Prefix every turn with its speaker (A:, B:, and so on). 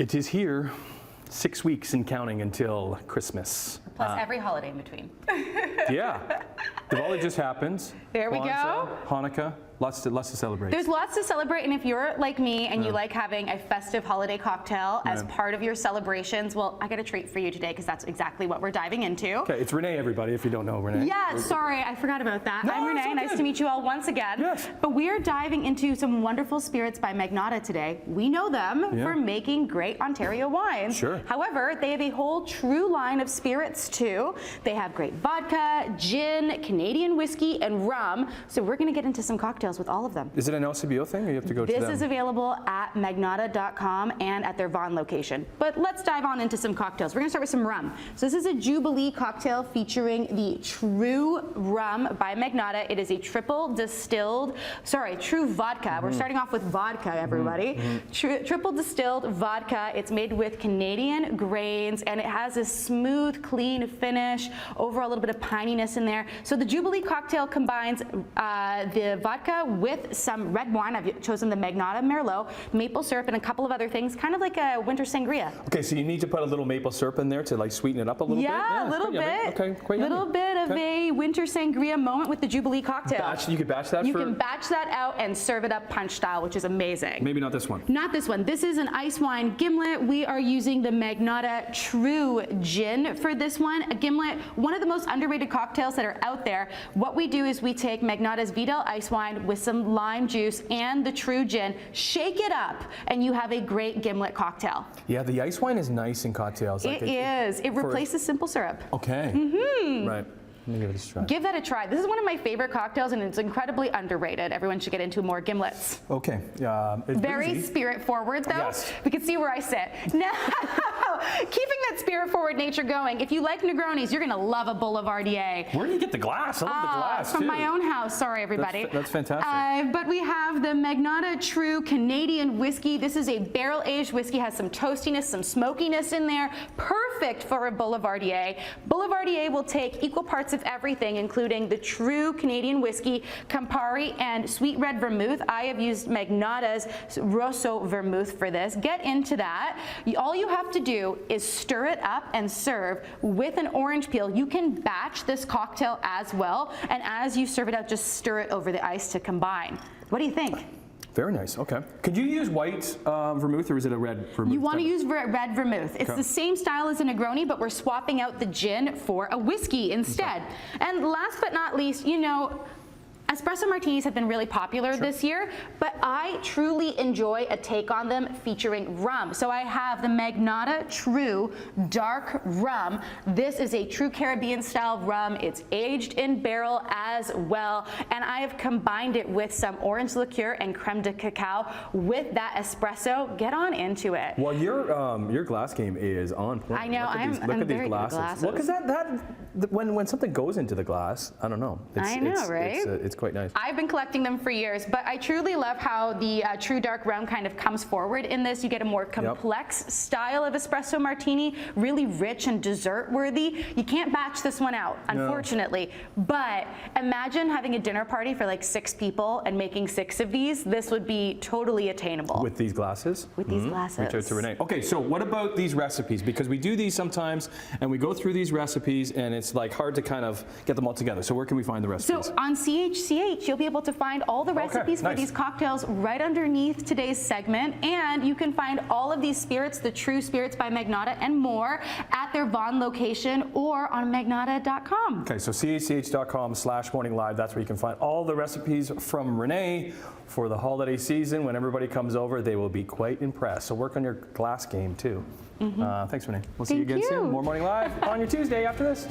A: It is here, 6 weeks and counting until Christmas.
B: Plus every holiday in between.
A: Yeah. Diwali just happened.
B: There we go.
A: Hanukkah, lots to celebrate.
B: There's lots to celebrate, and if you're like me and you like having a festive holiday cocktail as part of your celebrations, well, I got a treat for you today because that's exactly what we're diving into.
A: Okay, it's Renee, everybody, if you don't know Renee.
B: Yeah, sorry, I forgot about that.
A: No,
B: I'm Renee,
A: it's
B: nice
A: okay.
B: to meet you all once again.
A: Yes.
B: But we are diving into some wonderful spirits by Magnata today. We know them for making great Ontario wines.
A: Sure.
B: However, they have a whole true line of spirits too. They have great vodka, gin, Canadian whiskey, and rum. So we're gonna get into some cocktails with all of them.
A: Is it an LCBO thing, or you have to go to them?
B: This is available at magnata.com and at their Vaughan location. But let's dive on into some cocktails. We're gonna start with some rum. So this is a Jubilee cocktail featuring the True Rum by Magnata. It is a true vodka. We're starting off with vodka, everybody. Triple distilled vodka. It's made with Canadian grains, and it has a smooth, clean finish, over a little bit of pininess in there. So the Jubilee cocktail combines the vodka with some red wine. I've chosen the Magnata Merlot, maple syrup, and a couple of other things, kind of like a winter sangria.
A: Okay, so you need to put a little maple syrup in there to like sweeten it up a little bit?
B: Yeah, a little bit.
A: Okay, quite yummy.
B: Little bit of a winter sangria moment with the Jubilee cocktail.
A: You could batch that
B: You can batch that out and serve it up punch style, which is amazing.
A: Maybe not this one.
B: Not this one. This is an ice wine gimlet. We are using the Magnata True Gin for this one. A gimlet, one of the most underrated cocktails that are out there. What we do is we take Magnata's Vidal ice wine with some lime juice and the True Gin, shake it up, and you have a great gimlet cocktail.
A: Yeah, the ice wine is nice in cocktails.
B: It is. It replaces simple syrup.
A: Okay. Right. Let me give this a try.
B: Give that a try. This is one of my favorite cocktails, and it's incredibly underrated. Everyone should get into more gimlets.
A: Okay. It's
B: Very
A: boozy.
B: spirit forward, though.
A: Yes.
B: We can see where I sit. Now, keeping that spirit forward nature going. If you like Negronis, you're gonna love a Boulevardier.
A: Where do you get the glass? I love the glass
B: From
A: too.
B: my own house. Sorry, everybody.
A: That's fantastic.
B: But we have the Magnata True Canadian whiskey. This is a barrel-aged whiskey. Has some toastiness, some smokiness in there. Perfect for a Boulevardier. Boulevardier will take equal parts of everything, including the True Canadian whiskey, Campari, and sweet red vermouth. I have used Magnata's Rosso vermouth for this. Get into that. All you have to do is stir it up and serve with an orange peel. You can batch this cocktail as well, and as you serve it out, just stir it over the ice to combine. What do you think?
A: Very nice. Okay. Could you use white vermouth, or is it a red vermouth?
B: You want to use red vermouth. It's the same style as a Negroni, but we're swapping out the gin for a whiskey instead. And last but not least, you know, espresso martinis have been really popular this year, but I truly enjoy a take on them featuring rum. So I have the Magnata True Dark Rum. This is a true Caribbean style rum. It's aged in barrel as well, and I have combined it with some orange liqueur and creme de cacao with that espresso. Get on into it.
A: Well, your glass game is on point.
B: I know.
A: Look at these
B: very good at
A: glasses.
B: glasses.
A: Well, because when something goes into the glass, I don't know.
B: I know, right?
A: It's quite nice.
B: I've been collecting them for years, but I truly love how the True Dark Rum kind of comes forward in this. You get a more complex style of espresso martini, really rich and dessert worthy. You can't batch this one out, unfortunately, but imagine having a dinner party for like 6 people and making 6 of these. This would be totally attainable.
A: With these glasses?
B: With these glasses.
A: Reach out to Renee. Okay, so what about these recipes? Because we do these sometimes, and we go through these recipes, and it's like hard to kind of get them all together. So where can we find the recipes?
B: So on CHCH, you'll be able to find all the recipes for these cocktails right underneath today's segment, and you can find all of these spirits, the True Spirits by Magnata and more, at their Vaughan location or on magnata.com.
A: Okay, so chch.com/morninglive, that's where you can find all the recipes from Renee for the holiday season. When everybody comes over, they will be quite impressed. So work on your glass game too. Thanks, Renee. We'll see you again soon. More Morning Live on your Tuesday after this.